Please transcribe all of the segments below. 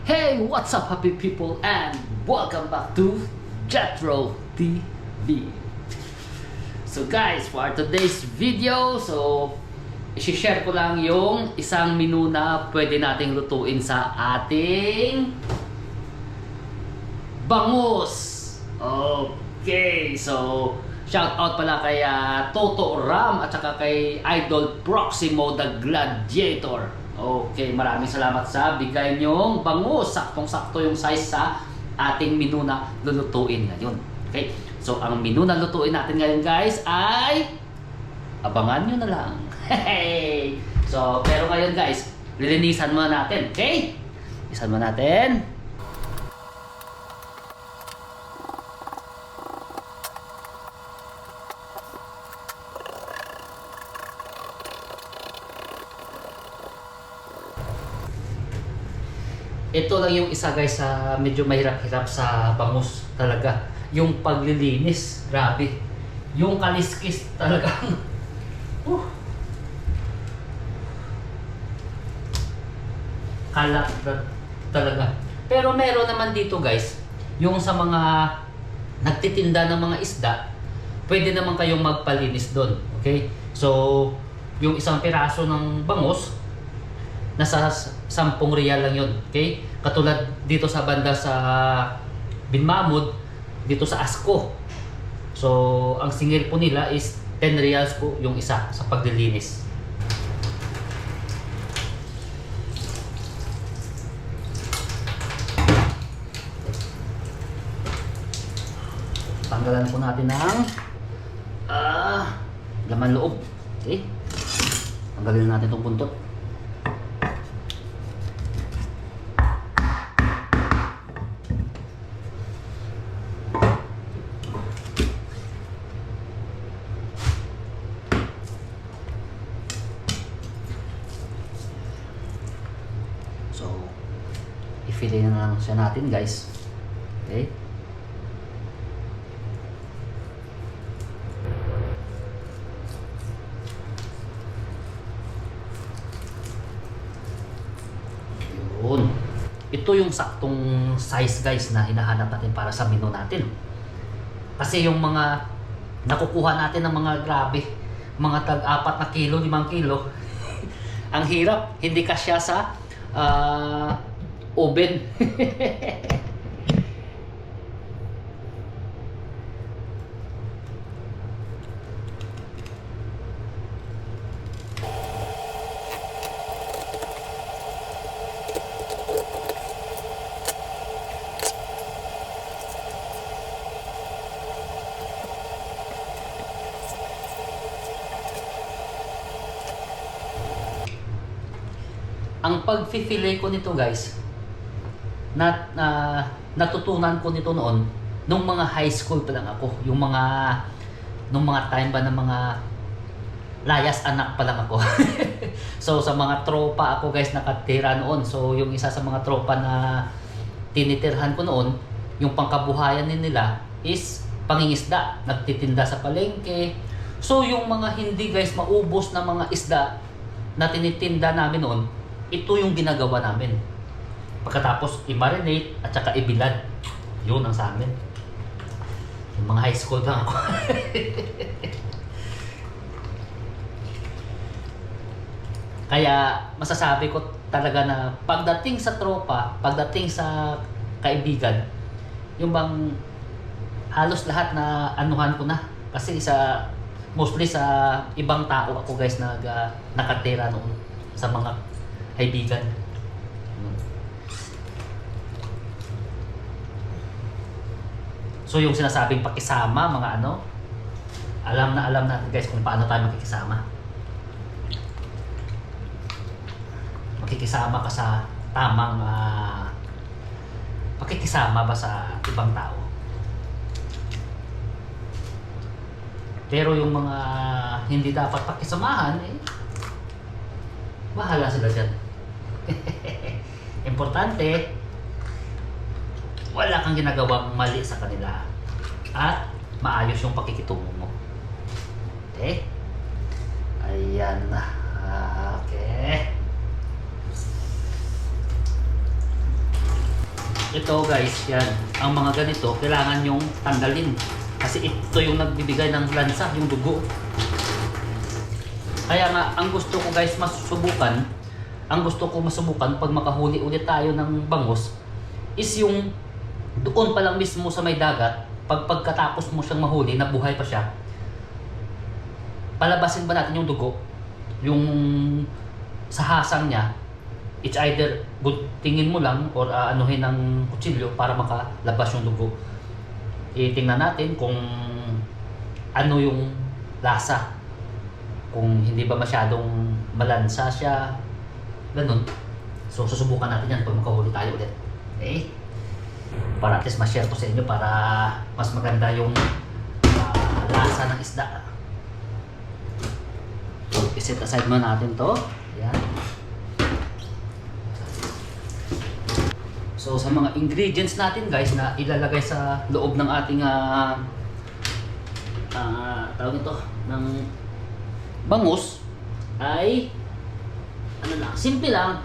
Hey, what's up happy people and welcome back to Jethro TV. So guys, for today's video, i-share ko lang yung isang menu na pwede nating lutuin sa ating bangus. Okay, so shout out pala kay Toto Ram at saka kay Idol Proximo the Gladiator. Okay, maraming salamat sa bigay nyong bangus. Saktong-sakto yung size sa ating menu na lulutuin ngayon. Okay, so ang menu na lutuin natin ngayon guys ay abangan nyo na lang. Hey! So, pero ngayon guys, lilinisan muna natin. Okay? Linisan muna natin. Ito lang yung isa guys sa medyo mahirap-hirap sa bangus talaga. Yung paglilinis, grabe. Yung kaliskis talagang kalat talaga. Pero meron naman dito guys, yung sa mga nagtitinda ng mga isda, pwede naman kayong magpalinis doon. Okay? So, yung isang piraso ng bangus, nasa 10 riyal lang yun. Okay? Katulad dito sa banda sa Bin Mahmud, dito sa Asco. So, ang singil po nila is 10 riyals po yung isa sa paglilinis. Tanggalan po natin ng laman loob. Okay? Tanggalin natin itong buntot. So, i-fillet na lang siya natin guys. Okay? Yun. Ito yung saktong size guys na hinahanap natin para sa menu natin. Kasi yung mga nakukuha natin ng mga grabe, mga tag-4 na kilo, 5 kilo, ang hirap, hindi kasya sa oven. Ang pag-fillet ko nito guys, natutunan ko nito noon nung mga high school pa lang ako, yung nung mga time ba ng mga layas anak pa lang ako. So sa mga tropa ako guys nakatira noon. So yung isa sa mga tropa na tinitirhan ko noon, yung pangkabuhayan nila is pangingisda, nagtitinda sa palengke. So yung mga hindi guys maubos na mga isda na tinitinda namin noon, ito yung ginagawa namin. Pagkatapos i-marinate at saka ibilad. Yun ang sa amin. Yung mga high school lang ako. Kaya masasabi ko talaga na pagdating sa tropa, pagdating sa kaibigan, yung bang halos lahat na anuhan ko na. Kasi mostly sa ibang tao ako guys nakatira noon sa mga kaibigan. So yung sinasabing pakisama, mga alam natin guys kung paano tayo makikisama. Makikisama ka sa tamang pakikisama ba sa ibang tao. Pero yung mga hindi dapat pakisamahan, bahala sila dyan. Importante, wala kang ginagawang mali sa kanila at maayos yung pakikitungo mo. Okay? Ayan na. Okay. ito guys, yan, ang mga ganito, kailangan yung tanggalin. Kasi ito yung nagbibigay ng lansa, yung dugo. Kaya nga, ang gusto ko guys masubukan pag makahuli ulit tayo ng bangus, is yung doon pa lang mismo sa may dagat, pagkatapos mo siyang mahuli, na buhay pa siya, palabasin ba natin yung dugo, yung sa hasang niya. It's either tingin mo lang or anuhin ng kutsilyo para makalabas yung dugo. Itingnan natin kung ano yung lasa. Kung hindi ba masyadong malansa siya, ganun. So susubukan natin yan pag makahuli tayo ulit. Okay? Para at least ma-share ko sa inyo para mas maganda yung lasa ng isda. So iset aside mo natin to. Yan. So sa mga ingredients natin guys na ilalagay sa loob ng ating tawag ito ng bangus ay ano lang, simple lang.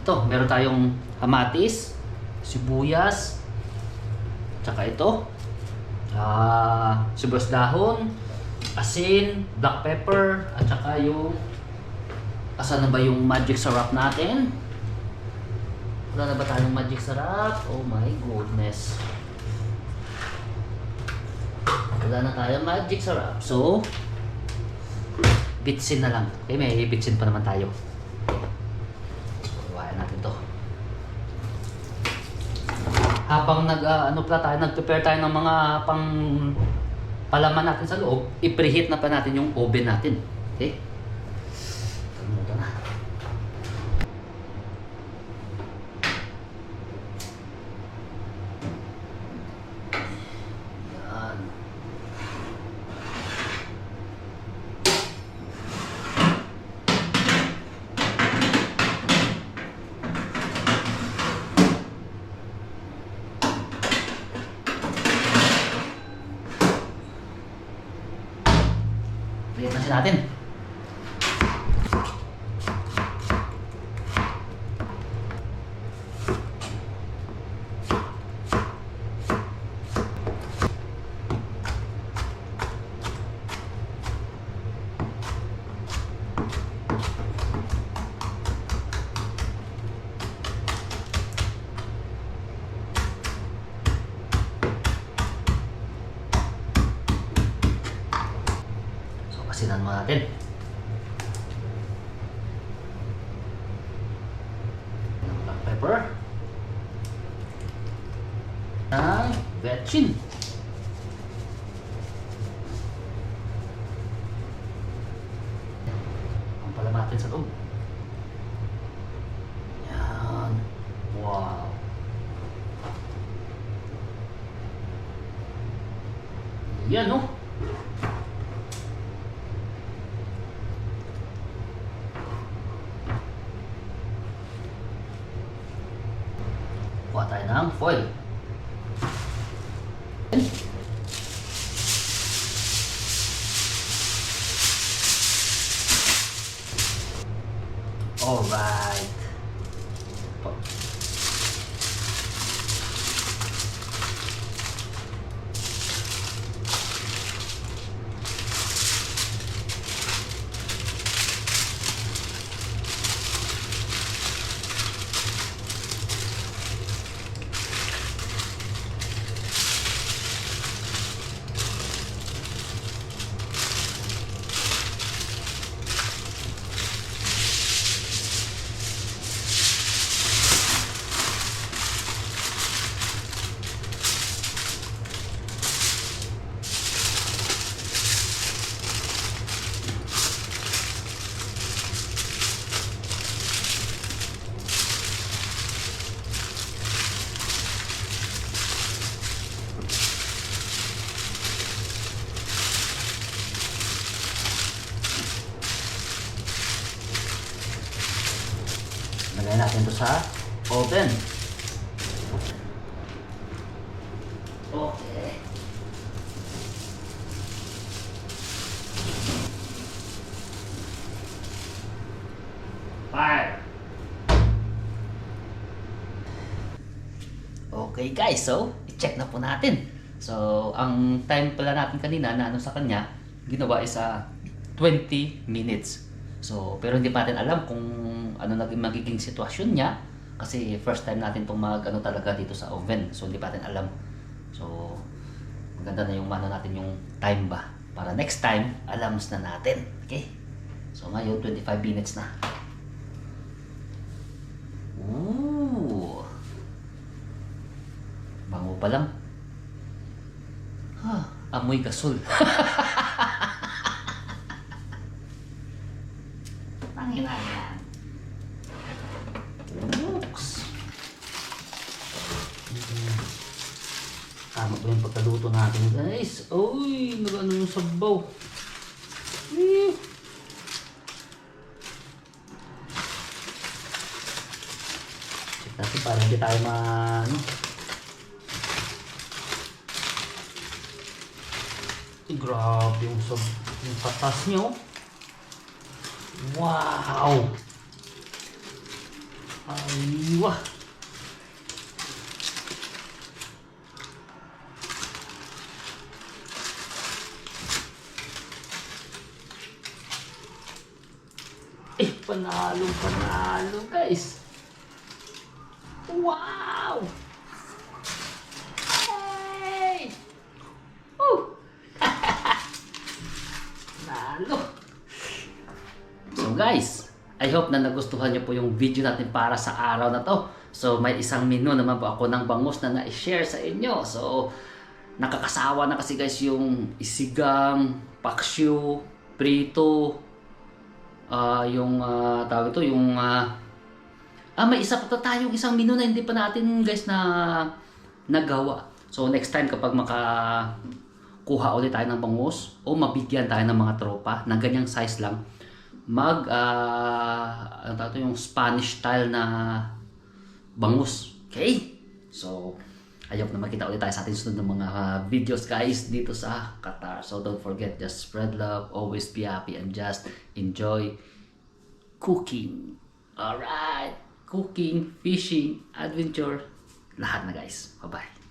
Ito, meron tayong kamatis, sibuyas, tsaka ito sibuyas dahon, asin, black pepper, at tsaka yung asan na ba yung magic syrup natin? Wala na ba tayong magic syrup? Oh my goodness. Wala na tayong magic syrup. So, bitsin na lang. Okay, may bitsin pa naman tayo. Iwain natin to. Habang nag-prepare tayo ng mga palaman natin sa loob, i-preheat na pa natin yung oven natin. Okay? Ito na. Preheat na siya natin. Asinan mo natin. Black pepper. Ang vetchin. Ang palamatin sa loob. Yan. Wow. Yan, no? Kuha tayo ng foil. Alright. Lagay natin ito sa oven. Okay. Fire. Okay guys, so i-check na po natin. So, ang time pala natin kanina na ano sa kanya, ginawa is 20 minutes. So, pero hindi pa natin alam kung ano naging magiging sitwasyon niya kasi first time natin itong mag-ano talaga dito sa oven. So, hindi pa natin alam. So, maganda na yung ano natin yung time ba para next time alams na natin. Okay? So, ngayon 25 minutes na. Ooh. Bango pa lang. Amoy gasol. Tangina yan. Oops. Tama ba yung pagkaluto natin guys? Uy, nag-ano yung sabaw. Check natin para hindi tayo grabe yung patas niya oh. Wow! Aywa! Panalo guys! Wow! Hey! Nalo! So guys, I hope na nagustuhan niyo po yung video natin para sa araw na to. So may isang menu naman po ako ng bangus na na-share sa inyo. So nakakasawa na kasi guys yung isigang, paksiw, prito, yung tawag ito, yung may isa pa tayong isang menu na hindi pa natin guys na nagawa. So next time kapag kuha ulit tayo ng bangus o mabigyan tayo ng mga tropa na ganyang size lang, ano tato yung Spanish style na bangus. Okay? So, ayok na makita ulit tayo sa ating sunod ng mga videos guys dito sa Qatar. So, don't forget, just spread love, always be happy, and just enjoy cooking. Alright! Cooking, fishing, adventure, lahat na guys. Bye-bye.